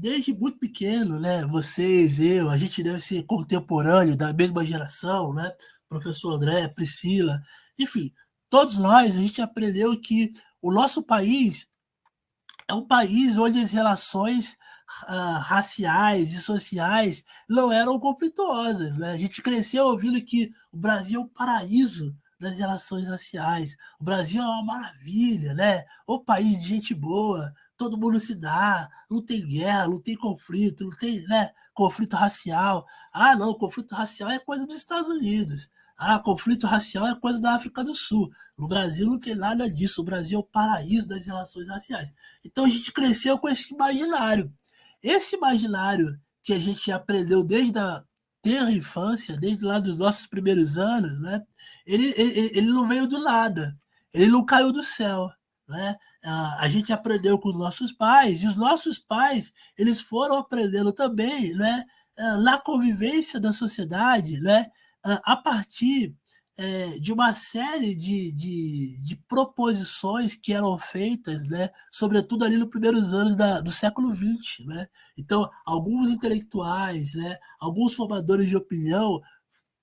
Desde muito pequeno, né? Vocês, eu, a gente deve ser contemporâneo, da mesma geração, né? Professor André, Priscila, enfim, todos nós, a gente aprendeu que o nosso país é um país onde as relações raciais e sociais não eram conflituosas, né? A gente cresceu ouvindo que o Brasil é um paraíso das relações raciais, o Brasil é uma maravilha, né? O país de gente boa, todo mundo se dá, não tem guerra, não tem conflito, não tem, né, conflito racial. Ah, não, conflito racial é coisa dos Estados Unidos. Ah, conflito racial é coisa da África do Sul. No Brasil não tem nada disso. O Brasil é o paraíso das relações raciais. Então a gente cresceu com esse imaginário. Esse imaginário que a gente aprendeu desde a tenra infância, desde lá dos nossos primeiros anos, né? Ele não veio do nada, ele não caiu do céu. Né? A gente aprendeu com os nossos pais, e os nossos pais eles foram aprendendo também, né? Na convivência da sociedade, né? A partir de uma série de proposições que eram feitas, né, sobretudo ali nos primeiros anos do século XX. Né? Então, alguns intelectuais, né, alguns formadores de opinião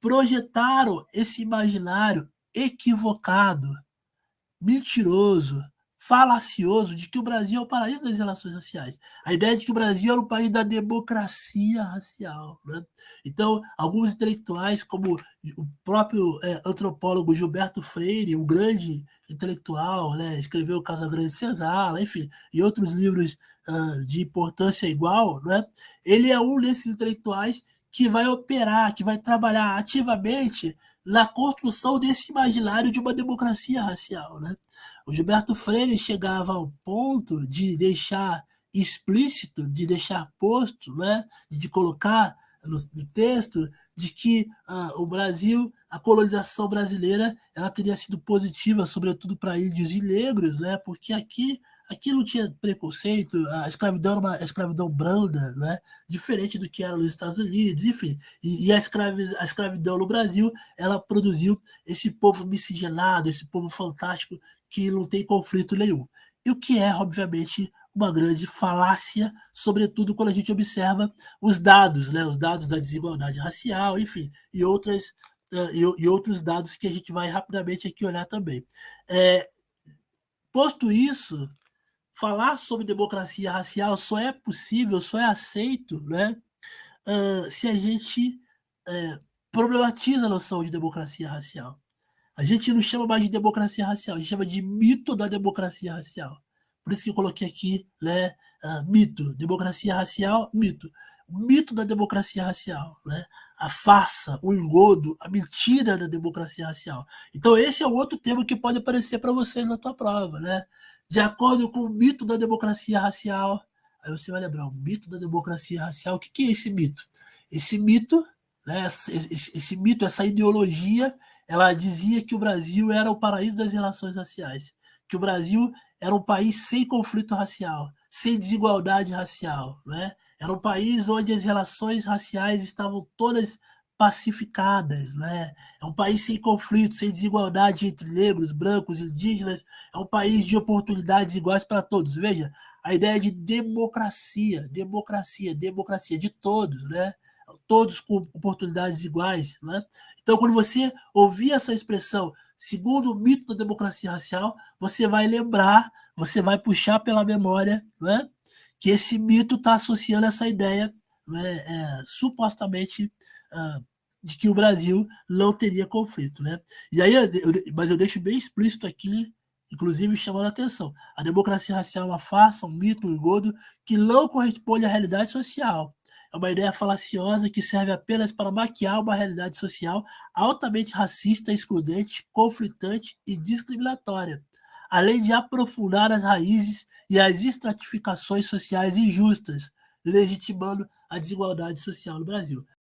projetaram esse imaginário equivocado, mentiroso, falacioso de que o Brasil é o paraíso das relações raciais. A ideia de que o Brasil era o país da democracia racial. Né? Então, alguns intelectuais, como o próprio antropólogo Gilberto Freire, um grande intelectual, né? Escreveu Casa Grande e Senzala, enfim, e outros livros de importância igual, né? Ele é um desses intelectuais que vai operar, que vai trabalhar ativamente na construção desse imaginário de uma democracia racial. Né? O Gilberto Freire chegava ao ponto de deixar explícito, de deixar posto, né? De colocar no texto de que o Brasil, a colonização brasileira, ela teria sido positiva, sobretudo para índios e negros, né? Porque aqui não tinha preconceito, a escravidão era uma escravidão branda, né? Diferente do que era nos Estados Unidos, enfim. E a escravidão no Brasil, ela produziu esse povo miscigenado, esse povo fantástico que não tem conflito nenhum. E o que é, obviamente, uma grande falácia, sobretudo quando a gente observa os dados, né? Os dados da desigualdade racial, enfim, e outros dados que a gente vai rapidamente aqui olhar também. É, posto isso, falar sobre democracia racial só é possível, só é aceito, né, se a gente problematiza a noção de democracia racial. A gente não chama mais de democracia racial, a gente chama de mito da democracia racial. Por isso que eu coloquei aqui, né, mito, democracia racial, mito. O mito da democracia racial, né? A farsa, o engodo, a mentira da democracia racial. Então esse é um outro tema que pode aparecer para vocês na tua prova, né? De acordo com o mito da democracia racial, aí você vai lembrar, o mito da democracia racial, o que é esse mito? Esse mito, né, esse mito, essa ideologia, ela dizia que o Brasil era o paraíso das relações raciais, que o Brasil era um país sem conflito racial, sem desigualdade racial, né? Era um país onde as relações raciais estavam todas pacificadas, né? É um país sem conflito, sem desigualdade entre negros, brancos, indígenas, é um país de oportunidades iguais para todos. Veja, a ideia de democracia, democracia, democracia de todos, né? Todos com oportunidades iguais, né? Então, quando você ouvir essa expressão, segundo o mito da democracia racial, você vai lembrar, você vai puxar pela memória, né, que esse mito está associando essa ideia, né, supostamente de que o Brasil não teria conflito. Né? E aí, mas eu deixo bem explícito aqui, inclusive chamando a atenção, a democracia racial é uma farsa, um mito, um engodo que não corresponde à realidade social. É uma ideia falaciosa que serve apenas para maquiar uma realidade social altamente racista, excludente, conflitante e discriminatória, além de aprofundar as raízes e as estratificações sociais injustas, legitimando a desigualdade social no Brasil.